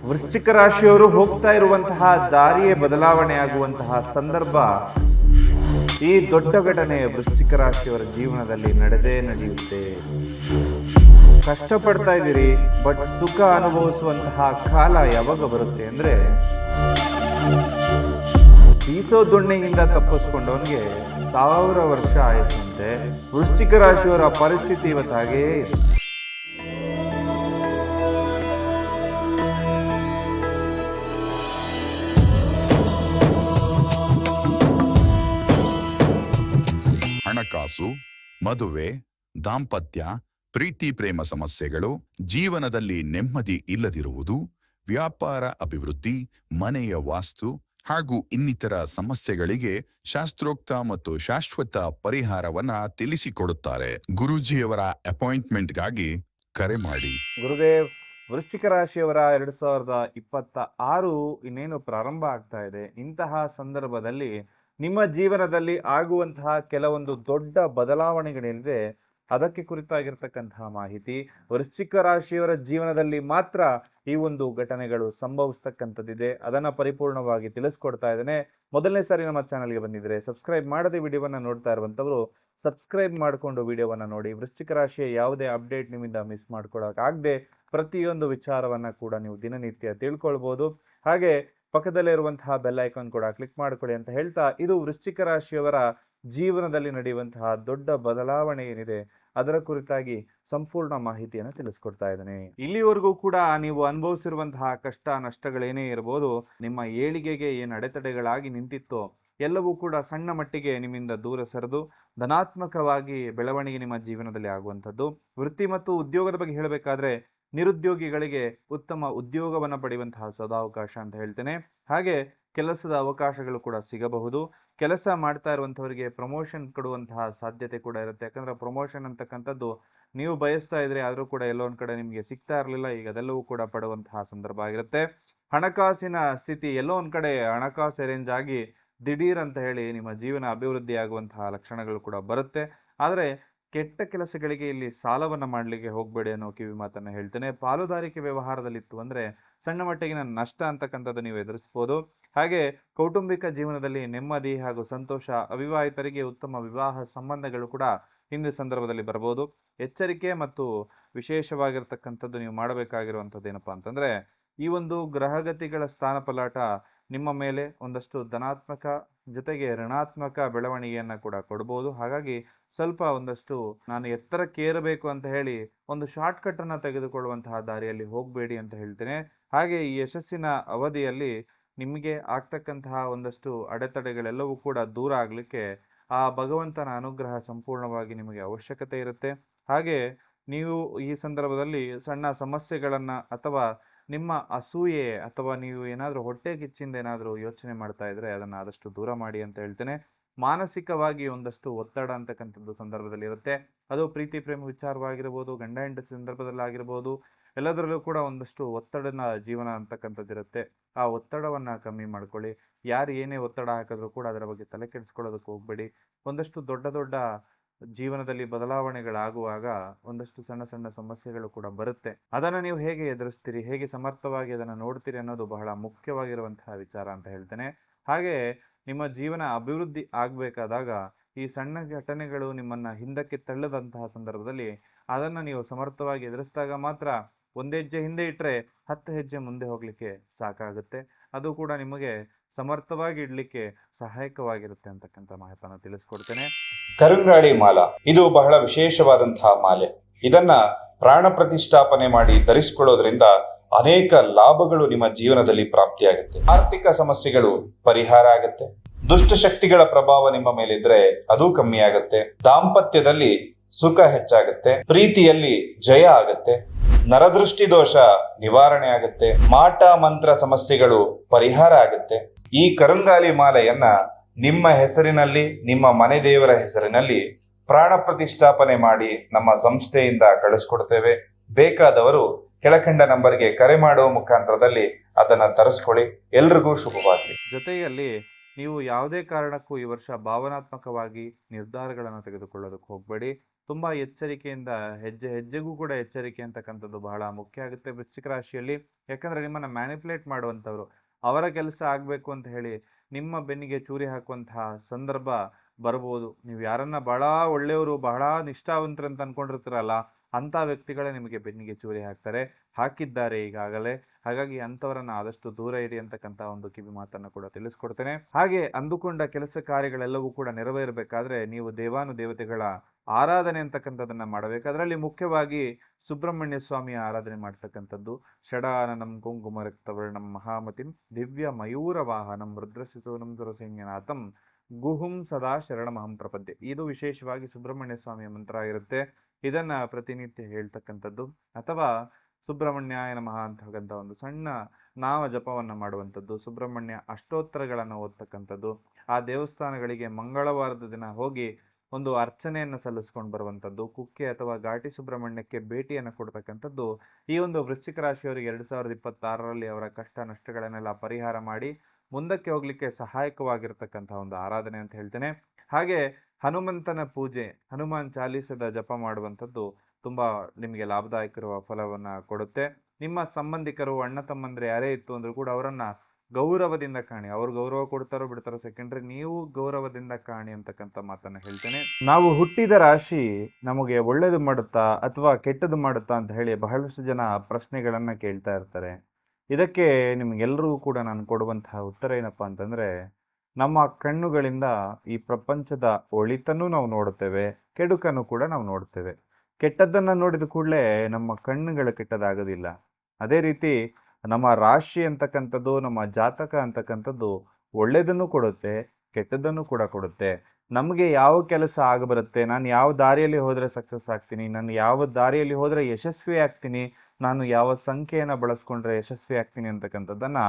ವೃಶ್ಚಿಕ ರಾಶಿಯವರು ಹೋಗ್ತಾ ಇರುವಂತಹ ದಾರಿಯೇ ಬದಲಾವಣೆ ಆಗುವಂತಹ ಸಂದರ್ಭ. ಈ ದೊಡ್ಡ ಘಟನೆ ವೃಶ್ಚಿಕ ರಾಶಿಯವರ ಜೀವನದಲ್ಲಿ ನಡೆಯುತ್ತೆ. ಕಷ್ಟಪಡ್ತಾ ಇದ್ದೀರಿ, ಬಟ್ ಸುಖ ಅನುಭವಿಸುವಂತಹ ಕಾಲ ಯಾವಾಗ ಬರುತ್ತೆ ಅಂದ್ರೆ, ಬೀಸೋ ದೊಣ್ಣೆಯಿಂದ ತಪ್ಪಿಸ್ಕೊಂಡವನಿಗೆ 1000 ವರ್ಷ ಆಯಸ್ಸಂತೆ. ವೃಶ್ಚಿಕ ರಾಶಿಯವರ ಪರಿಸ್ಥಿತಿ ಇವತ್ತು ಹಾಗೆಯೇ ಇದೆ. ಹಣಕಾಸು, ಮದುವೆ, ದಾಂಪತ್ಯ, ಪ್ರೀತಿ ಪ್ರೇಮ ಸಮಸ್ಯೆಗಳು, ಜೀವನದಲ್ಲಿ ನೆಮ್ಮದಿ ಇಲ್ಲದಿರುವುದು, ವ್ಯಾಪಾರ ಅಭಿವೃದ್ಧಿ, ಮನೆಯ ವಾಸ್ತು ಹಾಗೂ ಇನ್ನಿತರ ಸಮಸ್ಯೆಗಳಿಗೆ ಶಾಸ್ತ್ರೋಕ್ತ ಮತ್ತು ಶಾಶ್ವತ ಪರಿಹಾರವನ್ನ ತಿಳಿಸಿಕೊಡುತ್ತಾರೆ. ಗುರೂಜಿಯವರ ಅಪಾಯಿಂಟ್ಮೆಂಟ್ಗಾಗಿ ಕರೆ ಮಾಡಿ. ಗುರುದೇವ್, ವೃಶ್ಚಿಕ ರಾಶಿಯವರ 2026 ಇನ್ನೇನು ಪ್ರಾರಂಭ ಆಗ್ತಾ ಇದೆ. ಇಂತಹ ಸಂದರ್ಭದಲ್ಲಿ ನಿಮ್ಮ ಜೀವನದಲ್ಲಿ ಆಗುವಂತಹ ಕೆಲವೊಂದು ದೊಡ್ಡ ಬದಲಾವಣೆಗಳೇನಿದೆ ಅದಕ್ಕೆ ಕುರಿತಾಗಿರ್ತಕ್ಕಂತಹ ಮಾಹಿತಿ. ವೃಶ್ಚಿಕ ರಾಶಿಯವರ ಜೀವನದಲ್ಲಿ ಮಾತ್ರ ಈ ಒಂದು ಘಟನೆಗಳು ಸಂಭವಿಸ್ತಕ್ಕಂಥದ್ದಿದೆ. ಅದನ್ನು ಪರಿಪೂರ್ಣವಾಗಿ ತಿಳಿಸ್ಕೊಡ್ತಾ ಇದ್ದೇನೆ. ಮೊದಲನೇ ಸಾರಿ ನಮ್ಮ ಚಾನಲ್ಗೆ ಬಂದಿದ್ರೆ ಸಬ್ಸ್ಕ್ರೈಬ್ ಮಾಡದೆ ವಿಡಿಯೋವನ್ನು ನೋಡ್ತಾ ಇರುವಂಥವರು ಸಬ್ಸ್ಕ್ರೈಬ್ ಮಾಡಿಕೊಂಡು ವಿಡಿಯೋವನ್ನು ನೋಡಿ. ವೃಶ್ಚಿಕ ರಾಶಿಯ ಯಾವುದೇ ಅಪ್ಡೇಟ್ ನಿಮ್ಮಿಂದ ಮಿಸ್ ಮಾಡ್ಕೊಳ್ಳೋಕ್ಕಾಗದೆ ಪ್ರತಿಯೊಂದು ವಿಚಾರವನ್ನು ಕೂಡ ನೀವು ದಿನನಿತ್ಯ ತಿಳ್ಕೊಳ್ಬೋದು. ಹಾಗೆ ಪಕ್ಕದಲ್ಲೇ ಇರುವಂತಹ ಬೆಲ್ ಐಕಾನ್ ಕೂಡ ಕ್ಲಿಕ್ ಮಾಡ್ಕೊಳ್ಳಿ ಅಂತ ಹೇಳ್ತಾ, ಇದು ವೃಶ್ಚಿಕ ರಾಶಿಯವರ ಜೀವನದಲ್ಲಿ ನಡೆಯುವಂತಹ ದೊಡ್ಡ ಬದಲಾವಣೆ ಏನಿದೆ ಅದರ ಕುರಿತಾಗಿ ಸಂಪೂರ್ಣ ಮಾಹಿತಿಯನ್ನು ತಿಳಿಸ್ಕೊಡ್ತಾ ಇದ್ದೇನೆ. ಇಲ್ಲಿವರೆಗೂ ಕೂಡ ನೀವು ಅನುಭವಿಸಿರುವಂತಹ ಕಷ್ಟ ನಷ್ಟಗಳೇನೇ ಇರಬಹುದು, ನಿಮ್ಮ ಏಳಿಗೆಗೆ ಏನು ಅಡೆತಡೆಗಳಾಗಿ ನಿಂತಿತ್ತೋ ಎಲ್ಲವೂ ಕೂಡ ಸಣ್ಣ ಮಟ್ಟಿಗೆ ನಿಮ್ಮಿಂದ ದೂರ ಸರಿದು ಧನಾತ್ಮಕವಾಗಿ ಬೆಳವಣಿಗೆ ನಿಮ್ಮ ಜೀವನದಲ್ಲಿ ಆಗುವಂಥದ್ದು. ವೃತ್ತಿ ಮತ್ತು ಉದ್ಯೋಗದ ಬಗ್ಗೆ ಹೇಳಬೇಕಾದ್ರೆ, ನಿರುದ್ಯೋಗಿಗಳಿಗೆ ಉತ್ತಮ ಉದ್ಯೋಗವನ್ನು ಪಡೆಯುವಂತಹ ಸದಾವಕಾಶ ಅಂತ ಹೇಳ್ತೇನೆ. ಹಾಗೆ ಕೆಲಸದ ಅವಕಾಶಗಳು ಕೂಡ ಸಿಗಬಹುದು. ಕೆಲಸ ಮಾಡ್ತಾ ಇರುವಂಥವರಿಗೆ ಪ್ರಮೋಷನ್ ಕೊಡುವಂತಹ ಸಾಧ್ಯತೆ ಕೂಡ ಇರುತ್ತೆ. ಯಾಕಂದ್ರೆ ಪ್ರಮೋಷನ್ ಅಂತಕ್ಕಂಥದ್ದು ನೀವು ಬಯಸ್ತಾ ಇದ್ರೆ ಆದರೂ ಕೂಡ ಎಲ್ಲೋ ಒಂದು ಕಡೆ ನಿಮಗೆ ಸಿಗ್ತಾ ಇರಲಿಲ್ಲ, ಈಗ ಅದೆಲ್ಲವೂ ಕೂಡ ಪಡುವಂತಹ ಸಂದರ್ಭ ಆಗಿರುತ್ತೆ. ಹಣಕಾಸಿನ ಸ್ಥಿತಿ ಎಲ್ಲೋ ಒಂದು ಕಡೆ ಹಣಕಾಸು ಅರೇಂಜ್ ಆಗಿ ದಿಢೀರ್ ಅಂತ ಹೇಳಿ ನಿಮ್ಮ ಜೀವನ ಅಭಿವೃದ್ಧಿ ಆಗುವಂತಹ ಲಕ್ಷಣಗಳು ಕೂಡ ಬರುತ್ತೆ. ಆದರೆ ಕೆಟ್ಟ ಕೆಲಸಗಳಿಗೆ ಇಲ್ಲಿ ಸಾಲವನ್ನು ಮಾಡಲಿಕ್ಕೆ ಹೋಗಬೇಡಿ ಅನ್ನೋ ಕಿವಿ ಮಾತನ್ನು ಹೇಳ್ತೇನೆ. ಪಾಲುದಾರಿಕೆ ವ್ಯವಹಾರದಲ್ಲಿತ್ತು ಅಂದರೆ ಸಣ್ಣ ಮಟ್ಟಿಗಿನ ನಷ್ಟ ಅಂತಕ್ಕಂಥದ್ದು ನೀವು ಎದುರಿಸ್ಬೋದು. ಹಾಗೆ ಕೌಟುಂಬಿಕ ಜೀವನದಲ್ಲಿ ನೆಮ್ಮದಿ ಹಾಗೂ ಸಂತೋಷ, ಅವಿವಾಹಿತರಿಗೆ ಉತ್ತಮ ವಿವಾಹ ಸಂಬಂಧಗಳು ಕೂಡ ಹಿಂದಿನ ಸಂದರ್ಭದಲ್ಲಿ ಬರ್ಬೋದು. ಎಚ್ಚರಿಕೆ ಮತ್ತು ವಿಶೇಷವಾಗಿರ್ತಕ್ಕಂಥದ್ದು ನೀವು ಮಾಡಬೇಕಾಗಿರುವಂಥದ್ದು ಏನಪ್ಪಾ ಅಂತಂದರೆ, ಈ ಒಂದು ಗ್ರಹಗತಿಗಳ ಸ್ಥಾನ ಪಲಾಟ ನಿಮ್ಮ ಮೇಲೆ ಒಂದಷ್ಟು ಧನಾತ್ಮಕ ಜೊತೆಗೆ ಋಣಾತ್ಮಕ ಬೆಳವಣಿಗೆಯನ್ನು ಕೂಡ ಕೊಡ್ಬೋದು. ಹಾಗಾಗಿ ಸ್ವಲ್ಪ ಒಂದಷ್ಟು ನಾನು ಎತ್ತರಕ್ಕೆ ಏರಬೇಕು ಅಂತ ಹೇಳಿ ಒಂದು ಶಾರ್ಟ್ ಕಟ್ ಅನ್ನು ತೆಗೆದುಕೊಳ್ಳುವಂತಹ ದಾರಿಯಲ್ಲಿ ಹೋಗಬೇಡಿ ಅಂತ ಹೇಳ್ತೇನೆ. ಹಾಗೆ ಈ ಯಶಸ್ಸಿನ ಅವಧಿಯಲ್ಲಿ ನಿಮಗೆ ಆಗ್ತಕ್ಕಂತಹ ಒಂದಷ್ಟು ಅಡೆತಡೆಗಳೆಲ್ಲವೂ ಕೂಡ ದೂರ ಆಗಲಿಕ್ಕೆ ಆ ಭಗವಂತನ ಅನುಗ್ರಹ ಸಂಪೂರ್ಣವಾಗಿ ನಿಮಗೆ ಅವಶ್ಯಕತೆ ಇರುತ್ತೆ. ಹಾಗೆ ನೀವು ಈ ಸಂದರ್ಭದಲ್ಲಿ ಸಣ್ಣ ಸಮಸ್ಯೆಗಳನ್ನು ಅಥವಾ ನಿಮ್ಮ ಅಸೂಯೆ ಅಥವಾ ನೀವು ಏನಾದರೂ ಹೊಟ್ಟೆ ಕಿಚ್ಚಿಂದ ಏನಾದರೂ ಯೋಚನೆ ಮಾಡ್ತಾ ಇದ್ರೆ ಅದನ್ನು ಆದಷ್ಟು ದೂರ ಮಾಡಿ ಅಂತ ಹೇಳ್ತೇನೆ. ಮಾನಸಿಕವಾಗಿ ಒಂದಷ್ಟು ಒತ್ತಡ ಅಂತಕ್ಕಂಥದ್ದು ಸಂದರ್ಭದಲ್ಲಿ ಇರುತ್ತೆ. ಅದು ಪ್ರೀತಿ ಪ್ರೇಮ ವಿಚಾರವಾಗಿರ್ಬೋದು, ಗಂಡ ಹೆಂಡತಿ ಸಂದರ್ಭದಲ್ಲಿ ಆಗಿರ್ಬೋದು, ಎಲ್ಲದರಲ್ಲೂ ಕೂಡ ಒಂದಷ್ಟು ಒತ್ತಡನ ಜೀವನ ಅಂತಕ್ಕಂಥದ್ದು ಇರುತ್ತೆ. ಆ ಒತ್ತಡವನ್ನು ಕಮ್ಮಿ ಮಾಡ್ಕೊಳ್ಳಿ. ಯಾರು ಏನೇ ಒತ್ತಡ ಹಾಕಿದ್ರು ಕೂಡ ಅದರ ಬಗ್ಗೆ ತಲೆ ಕೆಡಿಸ್ಕೊಳ್ಳೋದಕ್ಕೆ ಹೋಗಬೇಡಿ. ಒಂದಷ್ಟು ದೊಡ್ಡ ಜೀವನದಲ್ಲಿ ಬದಲಾವಣೆಗಳಾಗುವಾಗ ಒಂದಷ್ಟು ಸಣ್ಣ ಸಣ್ಣ ಸಮಸ್ಯೆಗಳು ಕೂಡ ಬರುತ್ತೆ. ಅದನ್ನು ನೀವು ಹೇಗೆ ಎದುರಿಸ್ತೀರಿ, ಹೇಗೆ ಸಮರ್ಥವಾಗಿ ಅದನ್ನು ನೋಡ್ತೀರಿ ಅನ್ನೋದು ಬಹಳ ಮುಖ್ಯವಾಗಿರುವಂತಹ ವಿಚಾರ ಅಂತ ಹೇಳ್ತೇನೆ. ಹಾಗೆ ನಿಮ್ಮ ಜೀವನ ಅಭಿವೃದ್ಧಿ ಆಗಬೇಕಾದಾಗ ಈ ಸಣ್ಣ ಘಟನೆಗಳು ನಿಮ್ಮನ್ನು ಹಿಂದಕ್ಕೆ ತಳ್ಳದಂತಹ ಸಂದರ್ಭದಲ್ಲಿ ಅದನ್ನು ನೀವು ಸಮರ್ಥವಾಗಿ ಎದುರಿಸಿದಾಗ ಮಾತ್ರ 1 ಹೆಜ್ಜೆ ಹಿಂದೆ ಇಟ್ಟರೆ 10 ಹೆಜ್ಜೆ ಮುಂದೆ ಹೋಗಲಿಕ್ಕೆ ಸಾಕಾಗುತ್ತೆ. ಅದು ಕೂಡ ನಿಮಗೆ ಸಮರ್ಥವಾಗಿ ಇಡ್ಲಿಕ್ಕೆ ಸಹಾಯಕವಾಗಿರುತ್ತೆ ಅಂತಕ್ಕಂಥ ಮಾಹಿತಿಯನ್ನು ತಿಳಿಸ್ಕೊಡ್ತೇನೆ. ಕರುಂಗಾಳಿ ಮಾಲ ಇದು ಬಹಳ ವಿಶೇಷವಾದಂತಹ ಮಾಲೆ. ಇದನ್ನ ಪ್ರಾಣ ಪ್ರತಿಷ್ಠಾಪನೆ ಮಾಡಿ ಧರಿಸಿಕೊಳ್ಳೋದ್ರಿಂದ ಅನೇಕ ಲಾಭಗಳು ನಿಮ್ಮ ಜೀವನದಲ್ಲಿ ಪ್ರಾಪ್ತಿಯಾಗುತ್ತೆ. ಆರ್ಥಿಕ ಸಮಸ್ಯೆಗಳು ಪರಿಹಾರ ಆಗುತ್ತೆ. ದುಷ್ಟಶಕ್ತಿಗಳ ಪ್ರಭಾವ ನಿಮ್ಮ ಮೇಲಿದ್ರೆ ಅದು ಕಮ್ಮಿ ಆಗುತ್ತೆ. ದಾಂಪತ್ಯದಲ್ಲಿ ಸುಖ ಹೆಚ್ಚಾಗುತ್ತೆ. ಪ್ರೀತಿಯಲ್ಲಿ ಜಯ ಆಗುತ್ತೆ. ನರದೃಷ್ಟಿ ದೋಷ ನಿವಾರಣೆ ಆಗುತ್ತೆ. ಮಾಟ ಮಂತ್ರ ಸಮಸ್ಯೆಗಳು ಪರಿಹಾರ ಆಗುತ್ತೆ. ಈ ಕರುಂಗಾಲಿ ಮಾಲೆಯನ್ನ ನಿಮ್ಮ ಹೆಸರಿನಲ್ಲಿ, ನಿಮ್ಮ ಮನೆ ದೇವರ ಹೆಸರಿನಲ್ಲಿ ಪ್ರಾಣ ಪ್ರತಿಷ್ಠಾಪನೆ ಮಾಡಿ ನಮ್ಮ ಸಂಸ್ಥೆಯಿಂದ ಕಳಿಸ್ಕೊಡ್ತೇವೆ. ಬೇಕಾದವರು ಕೆಳಕಂಡ ನಂಬರ್ಗೆ ಕರೆ ಮಾಡುವ ಮುಖಾಂತರದಲ್ಲಿ ಅದನ್ನ ತರಿಸ್ಕೊಳ್ಳಿ. ಎಲ್ರಿಗೂ ಶುಭವಾಗಲಿ. ಜೊತೆಯಲ್ಲಿ ನೀವು ಯಾವುದೇ ಕಾರಣಕ್ಕೂ ಈ ವರ್ಷ ಭಾವನಾತ್ಮಕವಾಗಿ ನಿರ್ಧಾರಗಳನ್ನು ತೆಗೆದುಕೊಳ್ಳೋದಕ್ಕೆ ಹೋಗಬೇಡಿ. ತುಂಬಾ ಎಚ್ಚರಿಕೆಯಿಂದ ಹೆಜ್ಜೆ ಹೆಜ್ಜೆಗೂ ಕೂಡ ಎಚ್ಚರಿಕೆ ಅಂತಕ್ಕಂಥದ್ದು ಬಹಳ ಮುಖ್ಯ ಆಗುತ್ತೆ ವೃಶ್ಚಿಕ ರಾಶಿಯಲ್ಲಿ. ಯಾಕಂದ್ರೆ ನಿಮ್ಮನ್ನ ಮ್ಯಾನಿಪುಲೇಟ್ ಮಾಡುವಂಥವ್ರು, ಅವರ ಕೆಲಸ ಆಗ್ಬೇಕು ಅಂತ ಹೇಳಿ ನಿಮ್ಮ ಬೆನ್ನಿಗೆ ಚೂರಿ ಹಾಕುವಂತಹ ಸಂದರ್ಭ ಬರ್ಬೋದು. ನೀವು ಯಾರನ್ನ ಬಹಳ ಒಳ್ಳೆಯವರು, ಬಹಳ ನಿಷ್ಠಾವಂತರು ಅಂತ ಅನ್ಕೊಂಡಿರ್ತೀರಲ್ಲ, ಅಂತ ವ್ಯಕ್ತಿಗಳೇ ನಿಮಗೆ ಬೆನ್ನಿಗೆ ಚೂರಿ ಹಾಕ್ತಾರೆ, ಹಾಕಿದ್ದಾರೆ ಈಗಾಗಲೇ. ಹಾಗಾಗಿ ಅಂಥವರನ್ನ ಆದಷ್ಟು ದೂರ ಇರಿ ಅಂತಕ್ಕಂಥ ಒಂದು ಕಿವಿ ಮಾತನ್ನ ಕೂಡ ತಿಳಿಸ್ಕೊಡ್ತೇನೆ. ಹಾಗೆ ಅಂದುಕೊಂಡ ಕೆಲಸ ಕಾರ್ಯಗಳೆಲ್ಲವೂ ಕೂಡ ನೆರವೇರಬೇಕಾದ್ರೆ ನೀವು ದೇವಾನುದೇವತೆಗಳ ಆರಾಧನೆ ಅಂತಕ್ಕಂಥದ್ದನ್ನ ಮಾಡಬೇಕು. ಅದರಲ್ಲಿ ಮುಖ್ಯವಾಗಿ ಸುಬ್ರಹ್ಮಣ್ಯ ಸ್ವಾಮಿಯ ಆರಾಧನೆ ಮಾಡ್ತಕ್ಕಂಥದ್ದು. ಷಡಾನನಂ ಕುಂಕುಮ ರಕ್ತವರ್ಣಂ ಮಹಾಮತಿಂ ದಿವ್ಯ ಮಯೂರ ವಾಹನಂ ರುದ್ರಶಿಸೂನಂ ಸುರಸೈನ್ಯನಾಥಂ ಗುಹುಂ ಸದಾ ಶರಣಮಹಂ ಪ್ರಪದ್ಯೆ. ಇದು ವಿಶೇಷವಾಗಿ ಸುಬ್ರಹ್ಮಣ್ಯ ಸ್ವಾಮಿಯ ಮಂತ್ರ ಆಗಿರುತ್ತೆ. ಇದನ್ನ ಪ್ರತಿನಿತ್ಯ ಹೇಳ್ತಕ್ಕಂಥದ್ದು, ಅಥವಾ ಸುಬ್ರಹ್ಮಣ್ಯಾಯ ನಮಃ ಅಂತಕ್ಕಂಥ ಒಂದು ಸಣ್ಣ ನಾಮ ಜಪವನ್ನ ಮಾಡುವಂಥದ್ದು, ಸುಬ್ರಹ್ಮಣ್ಯ ಅಷ್ಟೋತ್ತರಗಳನ್ನು ಓದ್ತಕ್ಕಂಥದ್ದು, ಆ ದೇವಸ್ಥಾನಗಳಿಗೆ ಮಂಗಳವಾರದ ದಿನ ಹೋಗಿ ಒಂದು ಅರ್ಚನೆಯನ್ನು ಸಲ್ಲಿಸ್ಕೊಂಡು ಬರುವಂಥದ್ದು, ಕುಕ್ಕೆ ಅಥವಾ ಘಾಟಿ ಸುಬ್ರಹ್ಮಣ್ಯಕ್ಕೆ ಭೇಟಿಯನ್ನು ಕೊಡ್ತಕ್ಕಂಥದ್ದು ಈ ಒಂದು ವೃಶ್ಚಿಕ ರಾಶಿಯವರಿಗೆ 2026ರಲ್ಲಿ ಅವರ ಕಷ್ಟ ನಷ್ಟಗಳನ್ನೆಲ್ಲ ಪರಿಹಾರ ಮಾಡಿ ಮುಂದಕ್ಕೆ ಹೋಗ್ಲಿಕ್ಕೆ ಸಹಾಯಕವಾಗಿರ್ತಕ್ಕಂಥ ಒಂದು ಆರಾಧನೆ ಅಂತ ಹೇಳ್ತೇನೆ. ಹಾಗೆ ಹನುಮಂತನ ಪೂಜೆ, ಹನುಮಾನ್ ಚಾಲೀಸದ ಜಪ ಮಾಡುವಂಥದ್ದು ತುಂಬಾ ನಿಮಗೆ ಲಾಭದಾಯಕ ಫಲವನ್ನ ಕೊಡುತ್ತೆ. ನಿಮ್ಮ ಸಂಬಂಧಿಕರು, ಅಣ್ಣ ತಮ್ಮಂದ್ರೆ ಯಾರೇ ಇತ್ತು ಅಂದ್ರೂ ಕೂಡ ಅವರನ್ನ ಗೌರವದಿಂದ ಕಾಣಿ. ಅವ್ರು ಗೌರವ ಕೊಡ್ತಾರೋ ಬಿಡ್ತಾರೋ ಸೆಕೆಂಡ್ರಿ, ನೀವು ಗೌರವದಿಂದ ಕಾಣಿ ಅಂತಕ್ಕಂಥ ಮಾತನ್ನ ಹೇಳ್ತೇನೆ. ನಾವು ಹುಟ್ಟಿದ ರಾಶಿ ನಮಗೆ ಒಳ್ಳೇದು ಮಾಡುತ್ತಾ ಅಥವಾ ಕೆಟ್ಟದ್ದು ಮಾಡುತ್ತಾ ಅಂತ ಹೇಳಿ ಬಹಳಷ್ಟು ಜನ ಪ್ರಶ್ನೆಗಳನ್ನ ಕೇಳ್ತಾ ಇರ್ತಾರೆ. ಇದಕ್ಕೆ ನಿಮ್ಗೆಲ್ರಿಗೂ ಕೂಡ ನಾನು ಕೊಡುವಂತಹ ಉತ್ತರ ಏನಪ್ಪಾ ಅಂತಂದ್ರೆ, ನಮ್ಮ ಕಣ್ಣುಗಳಿಂದ ಈ ಪ್ರಪಂಚದ ಒಳಿತನ್ನು ನಾವು ನೋಡುತ್ತೇವೆ, ಕೆಡುಕನ್ನು ಕೂಡ ನಾವು ನೋಡ್ತೇವೆ. ಕೆಟ್ಟದ್ದನ್ನ ನೋಡಿದ ಕೂಡಲೇ ನಮ್ಮ ಕಣ್ಣುಗಳು ಕೆಟ್ಟದಾಗೋದಿಲ್ಲ. ಅದೇ ರೀತಿ ನಮ್ಮ ರಾಶಿ ಅಂತಕ್ಕಂಥದ್ದು, ನಮ್ಮ ಜಾತಕ ಅಂತಕ್ಕಂಥದ್ದು ಒಳ್ಳೆಯದನ್ನು ಕೊಡುತ್ತೆ, ಕೆಟ್ಟದ್ದನ್ನು ಕೂಡ ಕೊಡುತ್ತೆ. ನಮಗೆ ಯಾವ ಕೆಲಸ ಆಗಬರುತ್ತೆ, ನಾನು ಯಾವ ದಾರಿಯಲ್ಲಿ ಹೋದರೆ ಸಕ್ಸಸ್ ಆಗ್ತೀನಿ, ನಾನು ಯಾವ ದಾರಿಯಲ್ಲಿ ಹೋದರೆ ಯಶಸ್ವಿ ಆಗ್ತೀನಿ, ನಾನು ಯಾವ ಸಂಖ್ಯೆಯನ್ನು ಬಳಸ್ಕೊಂಡ್ರೆ ಯಶಸ್ವಿ ಆಗ್ತೀನಿ ಅಂತಕ್ಕಂಥದ್ದನ್ನ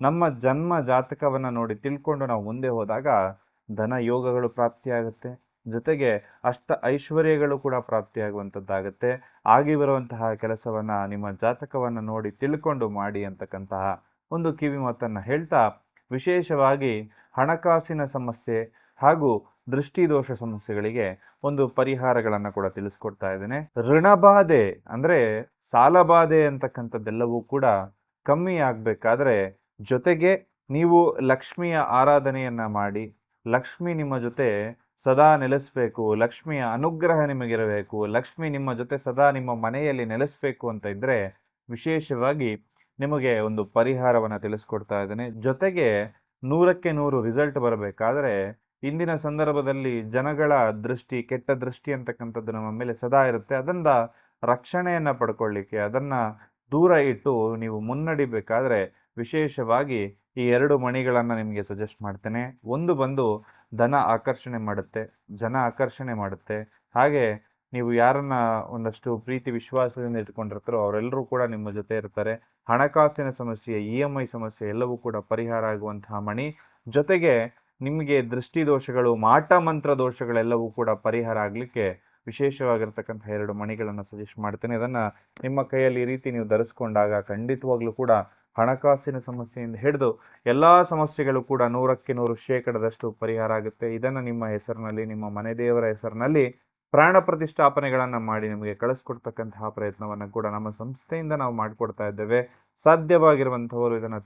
ನಮ್ಮ ಜನ್ಮ ಜಾತಕವನ್ನ ನೋಡಿ ತಿಳ್ಕೊಂಡು ನಾವು ಮುಂದೆ ಹೋದಾಗ ಧನ ಯೋಗಗಳು ಪ್ರಾಪ್ತಿಯಾಗುತ್ತೆ, ಜೊತೆಗೆ ಅಷ್ಟ ಐಶ್ವರ್ಯಗಳು ಕೂಡ ಪ್ರಾಪ್ತಿಯಾಗುವಂಥದ್ದಾಗುತ್ತೆ. ಆಗಿ ಬರುವಂತಹ ಕೆಲಸವನ್ನ ನಿಮ್ಮ ಜಾತಕವನ್ನ ನೋಡಿ ತಿಳ್ಕೊಂಡು ಮಾಡಿ ಅಂತಕ್ಕಂತಹ ಒಂದು ಕಿವಿ ಮಾತನ್ನ ಹೇಳ್ತಾ, ವಿಶೇಷವಾಗಿ ಹಣಕಾಸಿನ ಸಮಸ್ಯೆ ಹಾಗೂ ದೃಷ್ಟಿದೋಷ ಸಮಸ್ಯೆಗಳಿಗೆ ಒಂದು ಪರಿಹಾರಗಳನ್ನ ಕೂಡ ತಿಳಿಸ್ಕೊಡ್ತಾ ಇದ್ದೇನೆ. ಋಣಬಾಧೆ ಅಂದ್ರೆ ಸಾಲಬಾಧೆ ಅಂತಕ್ಕಂಥದ್ದೆಲ್ಲವೂ ಕೂಡ ಕಮ್ಮಿ ಆಗ್ಬೇಕಾದ್ರೆ, ಜೊತೆಗೆ ನೀವು ಲಕ್ಷ್ಮಿಯ ಆರಾಧನೆಯನ್ನ ಮಾಡಿ, ಲಕ್ಷ್ಮಿ ನಿಮ್ಮ ಜೊತೆ ಸದಾ ನೆಲೆಸ್ಬೇಕು, ಲಕ್ಷ್ಮಿಯ ಅನುಗ್ರಹ ನಿಮಗಿರಬೇಕು, ಲಕ್ಷ್ಮಿ ನಿಮ್ಮ ಜೊತೆ ಸದಾ ನಿಮ್ಮ ಮನೆಯಲ್ಲಿ ನೆಲೆಸ್ಬೇಕು ಅಂತ ಇದ್ರೆ ವಿಶೇಷವಾಗಿ ನಿಮಗೆ ಒಂದು ಪರಿಹಾರವನ್ನ ತಿಳಿಸ್ಕೊಡ್ತಾ ಇದ್ದೇನೆ. ಜೊತೆಗೆ 100ಕ್ಕೆ 100 ರಿಸಲ್ಟ್ ಬರಬೇಕಾದ್ರೆ ಇಂದಿನ ಸಂದರ್ಭದಲ್ಲಿ ಜನಗಳ ದೃಷ್ಟಿ, ಕೆಟ್ಟ ದೃಷ್ಟಿ ಅಂತಕ್ಕಂಥದ್ದು ನಮ್ಮ ಮೇಲೆ ಸದಾ ಇರುತ್ತೆ. ಅದನ್ನ ರಕ್ಷಣೆಯನ್ನ ಪಡ್ಕೊಳ್ಳಿಕ್ಕೆ, ಅದನ್ನ ದೂರ ಇಟ್ಟು ನೀವು ಮುನ್ನಡಿಬೇಕಾದ್ರೆ ವಿಶೇಷವಾಗಿ ಈ 2 ಮಣಿಗಳನ್ನ ನಿಮಗೆ ಸಜೆಸ್ಟ್ ಮಾಡ್ತೇನೆ. ಒಂದು ಬಂದು ಧನ ಆಕರ್ಷಣೆ ಮಾಡುತ್ತೆ, ಜನ ಆಕರ್ಷಣೆ ಮಾಡುತ್ತೆ. ಹಾಗೆ ನೀವು ಯಾರನ್ನ ಒಂದಷ್ಟು ಪ್ರೀತಿ ವಿಶ್ವಾಸದಿಂದ ಇಟ್ಕೊಂಡಿರ್ತಾರೋ ಅವರೆಲ್ಲರೂ ಕೂಡ ನಿಮ್ಮ ಜೊತೆ ಇರ್ತಾರೆ. ಹಣಕಾಸಿನ ಸಮಸ್ಯೆ, EMI ಸಮಸ್ಯೆ ಎಲ್ಲವೂ ಕೂಡ ಪರಿಹಾರ ಆಗುವಂತಹ ಮಣಿ. ಜೊತೆಗೆ ನಿಮಗೆ ದೃಷ್ಟಿ ದೋಷಗಳು, ಮಾಟ ಮಂತ್ರ ದೋಷಗಳೆಲ್ಲವೂ ಕೂಡ ಪರಿಹಾರ ಆಗ್ಲಿಕ್ಕೆ ವಿಶೇಷವಾಗಿರ್ತಕ್ಕಂಥ 2 ಮಣಿಗಳನ್ನು ಸಜೆಸ್ಟ್ ಮಾಡ್ತೇನೆ. ಅದನ್ನ ನಿಮ್ಮ ಕೈಯಲ್ಲಿ ಈ ರೀತಿ ನೀವು ಧರಿಸ್ಕೊಂಡಾಗ ಖಂಡಿತವಾಗ್ಲೂ ಕೂಡ ಹಣಕಾಸಿನ ಸಮಸ್ಯೆಯಿಂದ ಹಿಡಿದು ಎಲ್ಲಾ ಸಮಸ್ಯೆಗಳು ಕೂಡ 100ಕ್ಕೆ 100% ಪರಿಹಾರ ಆಗುತ್ತೆ. ಇದನ್ನ ನಿಮ್ಮ ಹೆಸರಿನಲ್ಲಿ, ನಿಮ್ಮ ಮನೆ ದೇವರ ಹೆಸರಿನಲ್ಲಿ ಪ್ರಾಣ ಪ್ರತಿಷ್ಠಾಪನೆಗಳನ್ನ ಮಾಡಿ ನಿಮಗೆ ಕಳಿಸ್ಕೊಡ್ತಕ್ಕಂತಹ ಪ್ರಯತ್ನವನ್ನ ಕೂಡ ನಮ್ಮ ಸಂಸ್ಥೆಯಿಂದ ನಾವು ಮಾಡಿಕೊಡ್ತಾ ಇದ್ದೇವೆ. ಸಾಧ್ಯವಾಗಿರುವಂತಹವರು ಇದನ್ನ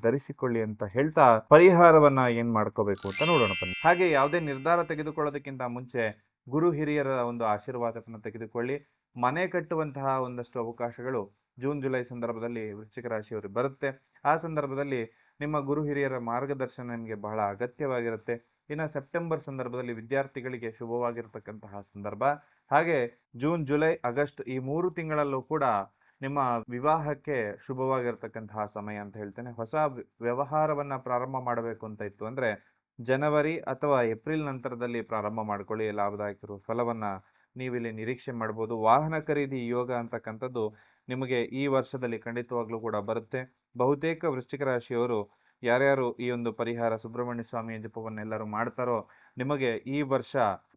ಧರಿಸಿಕೊಳ್ಳಿ ಅಂತ ಹೇಳ್ತಾ ಪರಿಹಾರವನ್ನ ಏನ್ ಮಾಡ್ಕೋಬೇಕು ಅಂತ ನೋಡೋಣ ಬನ್ನಿ. ಹಾಗೆ ಯಾವುದೇ ನಿರ್ಧಾರ ತೆಗೆದುಕೊಳ್ಳೋದಕ್ಕಿಂತ ಮುಂಚೆ ಗುರು ಹಿರಿಯರ ಒಂದು ಆಶೀರ್ವಾದವನ್ನು ತೆಗೆದುಕೊಳ್ಳಿ. ಮನೆ ಕಟ್ಟುವಂತಹ ಒಂದಷ್ಟು ಅವಕಾಶಗಳು ಜೂನ್ ಜುಲೈ ಸಂದರ್ಭದಲ್ಲಿ ವೃಶ್ಚಿಕ ರಾಶಿಯವರು ಬರುತ್ತೆ. ಆ ಸಂದರ್ಭದಲ್ಲಿ ನಿಮ್ಮ ಗುರು ಹಿರಿಯರ ಮಾರ್ಗದರ್ಶನ ನಿಮಗೆ ಬಹಳ ಅಗತ್ಯವಾಗಿರುತ್ತೆ. ಇನ್ನು ಸೆಪ್ಟೆಂಬರ್ ಸಂದರ್ಭದಲ್ಲಿ ವಿದ್ಯಾರ್ಥಿಗಳಿಗೆ ಶುಭವಾಗಿರ್ತಕ್ಕಂತಹ ಸಂದರ್ಭ. ಹಾಗೆ ಜೂನ್ ಜುಲೈ ಆಗಸ್ಟ್ ಈ 3 ತಿಂಗಳಲ್ಲೂ ಕೂಡ ನಿಮ್ಮ ವಿವಾಹಕ್ಕೆ ಶುಭವಾಗಿರ್ತಕ್ಕಂತಹ ಸಮಯ ಅಂತ ಹೇಳ್ತೇನೆ. ಹೊಸ ವ್ಯವಹಾರವನ್ನ ಪ್ರಾರಂಭ ಮಾಡಬೇಕು ಅಂತ ಇತ್ತು ಅಂದ್ರೆ ಜನವರಿ ಅಥವಾ ಏಪ್ರಿಲ್ ನಂತರದಲ್ಲಿ ಪ್ರಾರಂಭ ಮಾಡ್ಕೊಳ್ಳಿ. ಲಾಭದಾಯಕ ಫಲವನ್ನ ನೀವಿಲ್ಲಿ ನಿರೀಕ್ಷೆ ಮಾಡ್ಬೋದು. ವಾಹನ ಖರೀದಿ ಯೋಗ ಅಂತಕ್ಕಂಥದ್ದು ನಿಮಗೆ ಈ ವರ್ಷದಲ್ಲಿ ಖಂಡಿತವಾಗ್ಲೂ ಕೂಡ ಬರುತ್ತೆ. ಬಹುತೇಕ ವೃಶ್ಚಿಕ ರಾಶಿಯವರು ಯಾರ್ಯಾರು ಈ ಒಂದು ಪರಿಹಾರ ಸುಬ್ರಹ್ಮಣ್ಯ ಸ್ವಾಮಿಯ ಜಪವನ್ನೆಲ್ಲರೂ ಮಾಡ್ತಾರೋ ನಿಮಗೆ ಈ ವರ್ಷ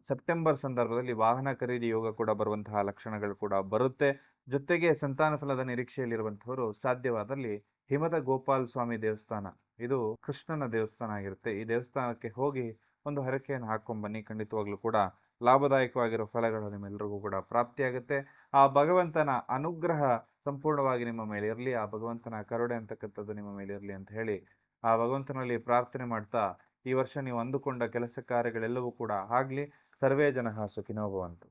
ಸೆಪ್ಟೆಂಬರ್ ಸಂದರ್ಭದಲ್ಲಿ ವಾಹನ ಖರೀದಿ ಯೋಗ ಕೂಡ ಬರುವಂತಹ ಲಕ್ಷಣಗಳು ಕೂಡ ಬರುತ್ತೆ. ಜೊತೆಗೆ ಸಂತಾನ ಫಲದ ನಿರೀಕ್ಷೆಯಲ್ಲಿರುವಂತಹವರು ಸಾಧ್ಯವಾದಲ್ಲಿ ಹಿಮದ ಗೋಪಾಲ್ ಸ್ವಾಮಿ ದೇವಸ್ಥಾನ, ಇದು ಕೃಷ್ಣನ ದೇವಸ್ಥಾನ ಆಗಿರುತ್ತೆ. ಈ ದೇವಸ್ಥಾನಕ್ಕೆ ಹೋಗಿ ಒಂದು ಹರಕೆಯನ್ನು ಹಾಕೊಂಡ್ ಬನ್ನಿ. ಖಂಡಿತವಾಗ್ಲೂ ಕೂಡ ಲಾಭದಾಯಕವಾಗಿರೋ ಫಲಗಳು ನಿಮ್ಮೆಲ್ಲರಿಗೂ ಕೂಡ ಪ್ರಾಪ್ತಿಯಾಗುತ್ತೆ. ಆ ಭಗವಂತನ ಅನುಗ್ರಹ ಸಂಪೂರ್ಣವಾಗಿ ನಿಮ್ಮ ಮೇಲೆ ಇರಲಿ, ಆ ಭಗವಂತನ ಕರುಣೆ ಅಂತಕ್ಕಂಥದ್ದು ನಿಮ್ಮ ಮೇಲೆ ಇರಲಿ ಅಂತ ಹೇಳಿ ಆ ಭಗವಂತನಲ್ಲಿ ಪ್ರಾರ್ಥನೆ ಮಾಡ್ತಾ ಈ ವರ್ಷ ನೀವು ಅಂದುಕೊಂಡ ಕೆಲಸ ಕಾರ್ಯಗಳೆಲ್ಲವೂ ಕೂಡ ಆಗಲಿ. ಸರ್ವೇ ಜನಃ ಸುಖಿನೋ ಭವಂತು.